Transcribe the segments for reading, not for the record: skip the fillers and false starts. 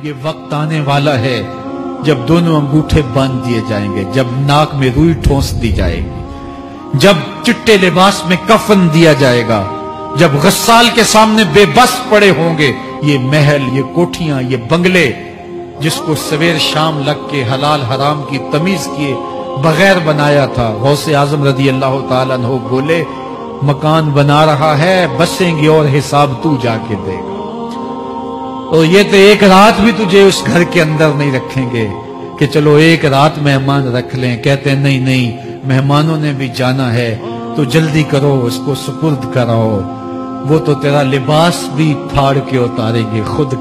یہ وقت آنے والا ہے جب دونوں انگوٹھے باندھ دیے جائیں گے، جب ناک میں روئی ٹھونس دی جائے گی، جب چٹے لباس میں کفن دیا جائے گا، جب غسال کے سامنے بے بس پڑے ہوں گے یہ محل، یہ کوٹھیاں، یہ بنگلے جس کو سویر شام لگ کے حلال حرام کی تمیز کیے بغیر بنایا تھا۔ غوث اعظم رضی اللہ تعالیٰ عنہ بولے مکان بنا رہا ہے، بسیں گے اور حساب تو جا کے دے گا، اور یہ تو ایک رات بھی تجھے اس گھر کے اندر نہیں رکھیں گے کہ چلو ایک رات مہمان رکھ لیں۔ کہتے ہیں نہیں نہیں، مہمانوں نے بھی جانا ہے تو جلدی کرو، اس کو سپرد کراؤ، وہ تو تیرا لباس بھی پھاڑ کے اتاریں گے، خود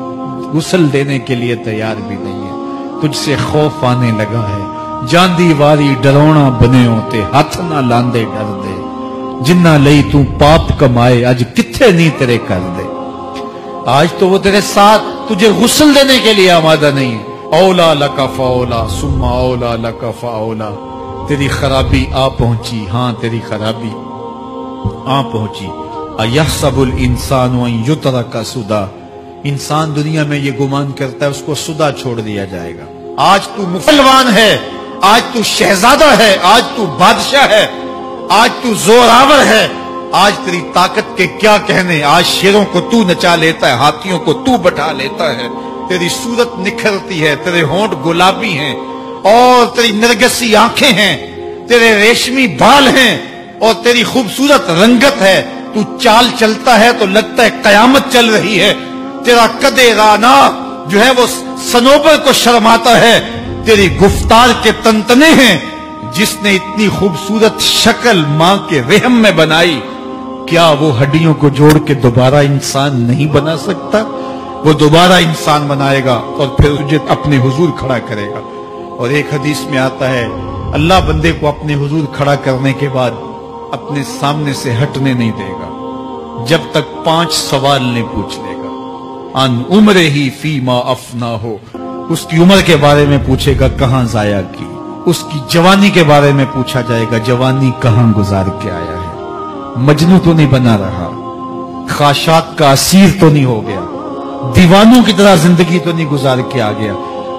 غسل دینے کے لیے تیار بھی نہیں ہے، تجھ سے خوف آنے لگا ہے۔ جاندی واری ڈرونا بنے ہوتے، ہاتھ نہ لاندے ڈر دے، جنہ لئی تو پاپ کمائے اج کتھے نہیں تیرے کر دے۔ آج تو وہ تیرے ساتھ تجھے غسل دینے کے لیے آمادہ نہیں ہے۔ اولا لک فاولا ثم اولا لک فاولا، تیری خرابی آ پہنچی، ہاں تیری خرابی آ پہنچی۔ ایحسب الانسان ان یترک سدی، انسان دنیا میں یہ گمان کرتا ہے اس کو سدا چھوڑ دیا جائے گا۔ آج تو مسلمان ہے، آج تو شہزادہ ہے، آج تو بادشاہ ہے، آج تو زوراور ہے، آج تیری طاقت کے کیا کہنے، آج شیروں کو تو نچا لیتا ہے، ہاتھیوں کو تو بٹھا لیتا ہے، تیری صورت نکھرتی ہے، تیرے ہونٹ گلابی ہیں اور تیری نرگسی آنکھیں ہیں، تیرے ریشمی بال ہیں اور تیری خوبصورت رنگت ہے، تو چال چلتا ہے تو لگتا ہے قیامت چل رہی ہے، تیرا قد رانا جو ہے وہ صنوبر کو شرماتا ہے، تیری گفتار کے تنتنے ہیں۔ جس نے اتنی خوبصورت شکل ماں کے رحم میں بنائی، کیا وہ ہڈیوں کو جوڑ کے دوبارہ انسان نہیں بنا سکتا؟ وہ دوبارہ انسان بنائے گا اور پھر تجھے اپنے حضور کھڑا کرے گا۔ اور ایک حدیث میں آتا ہے اللہ بندے کو اپنے حضور کھڑا کرنے کے بعد اپنے سامنے سے ہٹنے نہیں دے گا جب تک 5 سوال نہیں پوچھ لے گا۔ ان عمرہ ہی فیما افنا ہو، اس کی عمر کے بارے میں پوچھے گا کہاں ضائع کی، اس کی جوانی کے بارے میں پوچھا جائے گا جوانی کہاں گزار کے آیا ہے، مجنوں تو نہیں بنا رہا، خواہشات کا اسیر تو نہیں ہو گیا، دیوانوں کی طرح زندگی تو نہیں گزار کے آ گیا،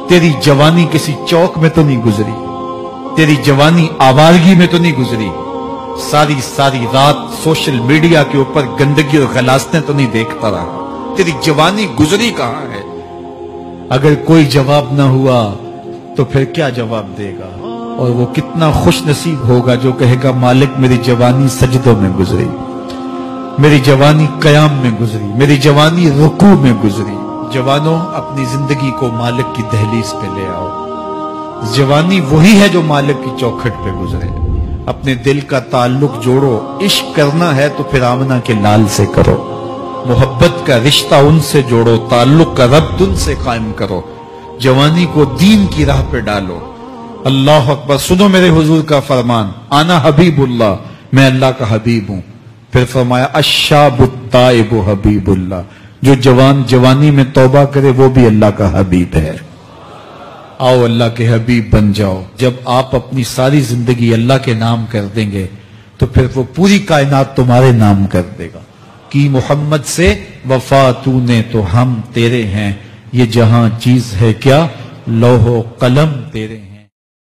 تیری جوانی کسی چوک میں تو نہیں گزری، تیری جوانی آوارگی میں تو نہیں گزری، ساری رات سوشل میڈیا کے اوپر گندگی اور غلاظتیں تو نہیں دیکھتا رہا، تیری جوانی گزری کہاں ہے؟ اگر کوئی جواب نہ ہوا تو پھر کیا جواب دے گا؟ اور وہ کتنا خوش نصیب ہوگا جو کہے گا مالک میری جوانی سجدوں میں گزری، میری جوانی قیام میں گزری، میری جوانی رکوع میں گزری۔ جوانوں اپنی زندگی کو مالک کی دہلیز پہ لے آؤ، جوانی وہی ہے جو مالک کی چوکھٹ پہ گزرے۔ اپنے دل کا تعلق جوڑو، عشق کرنا ہے تو پھر آمنہ کے لال سے کرو، محبت کا رشتہ ان سے جوڑو، تعلق کا ربط ان سے قائم کرو، جوانی کو دین کی راہ پہ ڈالو۔ اللہ اکبر، سنو میرے حضور کا فرمان، انا حبیب اللہ، میں اللہ کا حبیب ہوں۔ پھر فرمایا الشاب التائب حبیب اللہ، جو جوان جوانی میں توبہ کرے وہ بھی اللہ کا حبیب ہے۔ آؤ اللہ کے حبیب بن جاؤ۔ جب آپ اپنی ساری زندگی اللہ کے نام کر دیں گے تو پھر وہ پوری کائنات تمہارے نام کر دے گا۔ کی محمد سے وفا تو نے تو ہم تیرے ہیں، یہ جہاں چیز ہے کیا، لوح و قلم تیرے ہیں۔